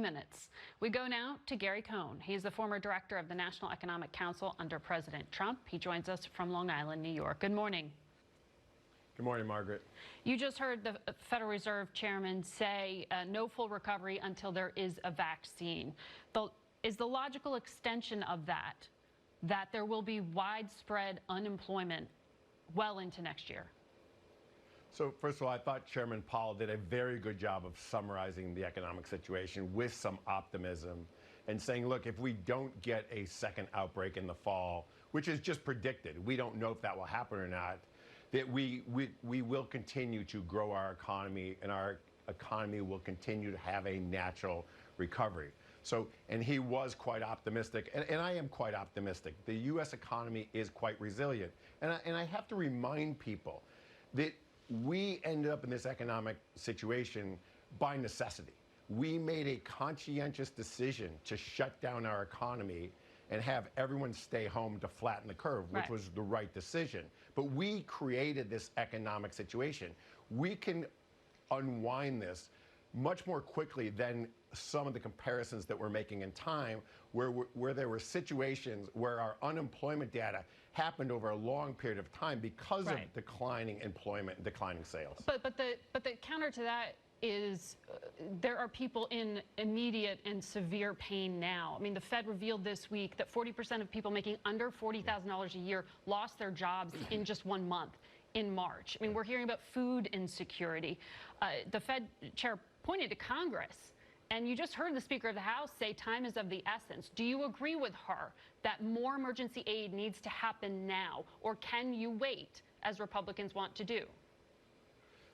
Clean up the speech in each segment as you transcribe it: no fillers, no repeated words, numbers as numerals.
minutes. We go now to Gary Cohn. He's the former director of the National Economic Council under President Trump. He joins us from Long Island, New York. Good morning. Good morning, Margaret. You just heard the Federal Reserve Chairman say no full recovery until there is a vaccine. Is the logical extension of that there will be widespread unemployment well into next year? So first of all, I thought Chairman Powell did a very good job of summarizing the economic situation with some optimism and saying, look, if we don't get a second outbreak in the fall, which is just predicted, we don't know if that will happen or not, that we will continue to grow our economy, and our economy will continue to have a natural recovery. So, and he was quite optimistic, and I am quite optimistic. The U.S. economy is quite resilient. And I have to remind people that we ended up in this economic situation by necessity. We made a conscientious decision to shut down our economy and have everyone stay home to flatten the curve, which was the right decision. But we created this economic situation. We can unwind this much more quickly than some of the comparisons that we're making in time, where there were situations where our unemployment data happened over a long period of time because of declining employment, declining sales. But the counter to that is there are people in immediate and severe pain now. I mean, the Fed revealed this week that 40% of people making under $40,000 a year lost their jobs in just 1 month in March. I mean, we're hearing about food insecurity. The Fed chair pointed to Congress, and you just heard the Speaker of the House say time is of the essence. Do you agree with her that more emergency aid needs to happen now, or can you wait, as Republicans want to do?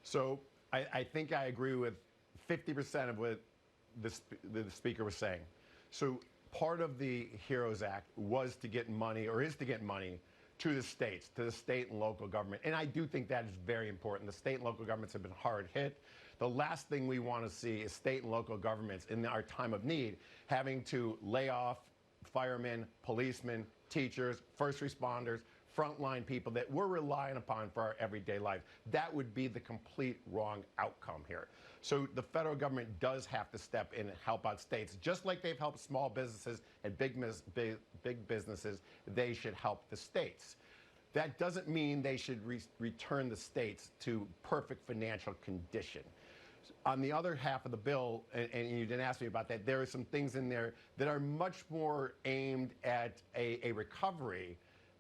So I think I agree with 50% of what the Speaker was saying. So part of the HEROES Act was to get money, or is to get money, to the states, to the state and local government. And I do think that is very important. The state and local governments have been hard hit. The last thing we want to see is state and local governments in our time of need having to lay off firemen, policemen, teachers, first responders, frontline people that we're relying upon for our everyday life. That would be the complete wrong outcome here. So the federal government does have to step in and help out states. Just like they've helped small businesses and big businesses, they should help the states. That doesn't mean they should return the states to perfect financial condition. On the other half of the bill, and you didn't ask me about that, there are some things in there that are much more aimed at a recovery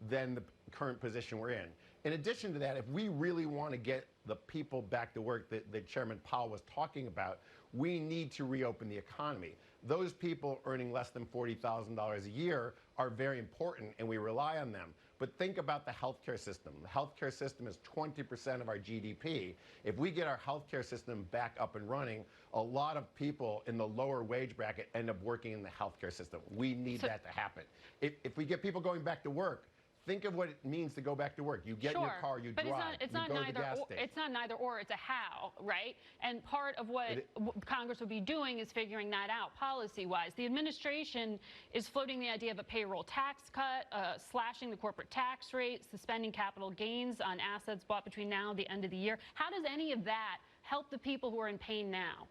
than the current position we're in. In addition to that, if we really want to get the people back to work that Chairman Powell was talking about, we need to reopen the economy. Those people earning less than $40,000 a year are very important, and we rely on them. But think about the healthcare system. The healthcare system is 20% of our GDP. If we get our healthcare system back up and running, a lot of people in the lower wage bracket end up working in the healthcare system. We need that to happen. If we get people going back to work, think of what it means to go back to work. You get in your car, you drive, you go to the gas station. It's not neither or, it's a how, right? And part of what Congress would be doing is figuring that out policy-wise. The administration is floating the idea of a payroll tax cut, slashing the corporate tax rate, suspending capital gains on assets bought between now and the end of the year. How does any of that help the people who are in pain now?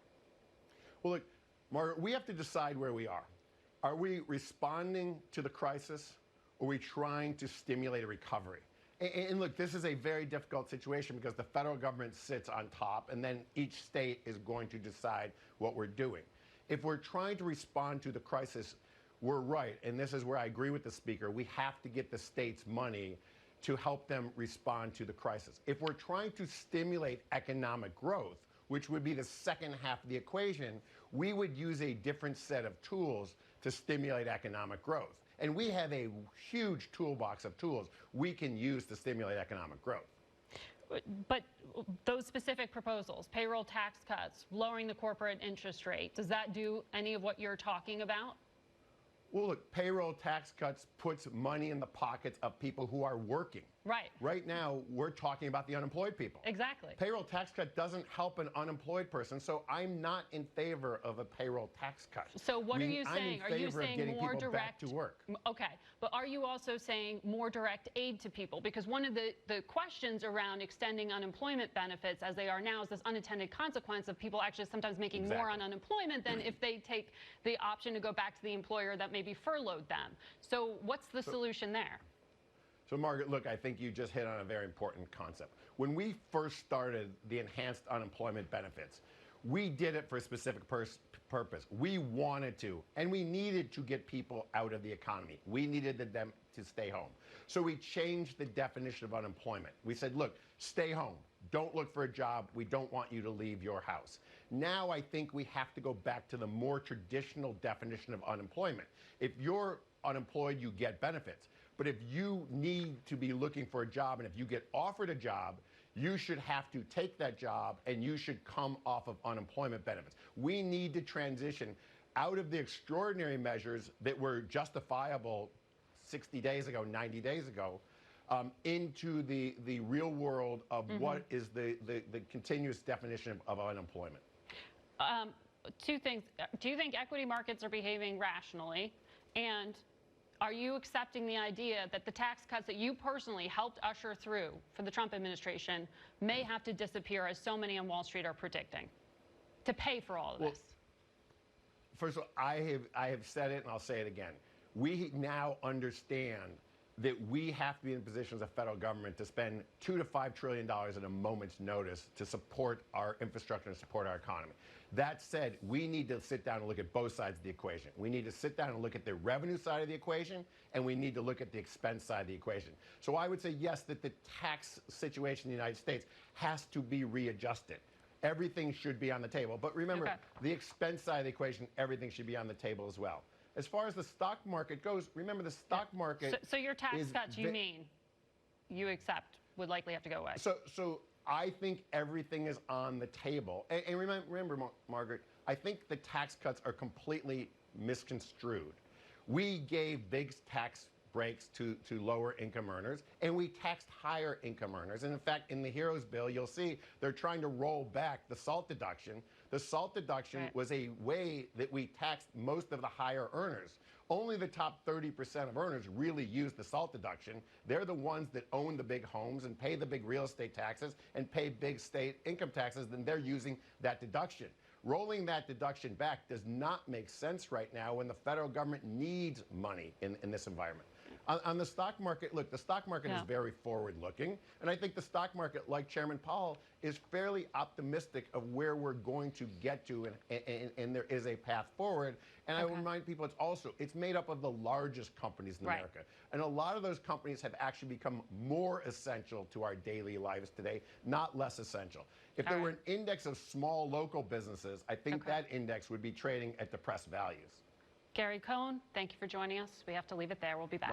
Well, look, Margaret, we have to decide where we are. Are we responding to the crisis? Or are we trying to stimulate a recovery? And look, this is a very difficult situation because the federal government sits on top, and then each state is going to decide what we're doing. If we're trying to respond to the crisis, we're right, and this is where I agree with the Speaker. We have to get the states money to help them respond to the crisis. If we're trying to stimulate economic growth, which would be the second half of the equation, we would use a different set of tools to stimulate economic growth. And we have a huge toolbox of tools we can use to stimulate economic growth. But those specific proposals, payroll tax cuts, lowering the corporate interest rate, does that do any of what you're talking about? Well, look, payroll tax cuts puts money in the pockets of people who are working. Right. Right now, we're talking about the unemployed people. Exactly. Payroll tax cut doesn't help an unemployed person, so I'm not in favor of a payroll tax cut. So what are you saying? I'm in favor of getting more people back direct to work. Okay, but are you also saying more direct aid to people? Because one of the questions around extending unemployment benefits as they are now is this unintended consequence of people actually sometimes making more on unemployment than if they take the option to go back to the employer that maybe furloughed them. So what's the solution there? So, Margaret, look, I think you just hit on a very important concept. When we first started the enhanced unemployment benefits, we did it for a specific purpose. We wanted to, and we needed to get people out of the economy. We needed them to stay home. So we changed the definition of unemployment. We said, look, stay home. Don't look for a job. We don't want you to leave your house. Now I think we have to go back to the more traditional definition of unemployment. If you're unemployed, you get benefits. But if you need to be looking for a job, and if you get offered a job, you should have to take that job and you should come off of unemployment benefits. We need to transition out of the extraordinary measures that were justifiable 60 days ago, 90 days ago, into the real world of what is the continuous definition of unemployment. Two things. Do you think equity markets are behaving rationally? And are you accepting the idea that the tax cuts that you personally helped usher through for the Trump administration may have to disappear, as so many on Wall Street are predicting, to pay for all of this? First of all, I have said it, and I'll say it again. We now understand that we have to be in positions of federal government to spend $2 to $5 trillion at a moment's notice to support our infrastructure and support our economy. That said, we need to sit down and look at both sides of the equation. We need to sit down and look at the revenue side of the equation, and we need to look at the expense side of the equation. So I would say, yes, that the tax situation in the United States has to be readjusted. Everything should be on the table. But remember, the expense side of the equation, everything should be on the table as well. As far as the stock market goes, remember the stock market. So your tax cuts, you mean, you accept would likely have to go away? So I think everything is on the table. And remember, Margaret, I think the tax cuts are completely misconstrued. We gave big tax breaks to lower income earners, and we taxed higher income earners. And in fact, in the HEROES bill, you'll see they're trying to roll back the SALT deduction. The SALT deduction was a way that we taxed most of the higher earners. Only the top 30% of earners really use the SALT deduction. They're the ones that own the big homes and pay the big real estate taxes and pay big state income taxes, then they're using that deduction. Rolling that deduction back does not make sense right now when the federal government needs money in this environment. On the stock market, look, the stock market is very forward-looking, and I think the stock market, like Chairman Powell, is fairly optimistic of where we're going to get to, and there is a path forward. And I will remind people, it's made up of the largest companies in America, and a lot of those companies have actually become more essential to our daily lives today, not less essential. If there were an index of small local businesses, I think that index would be trading at depressed values. Gary Cohn, thank you for joining us. We have to leave it there. We'll be back.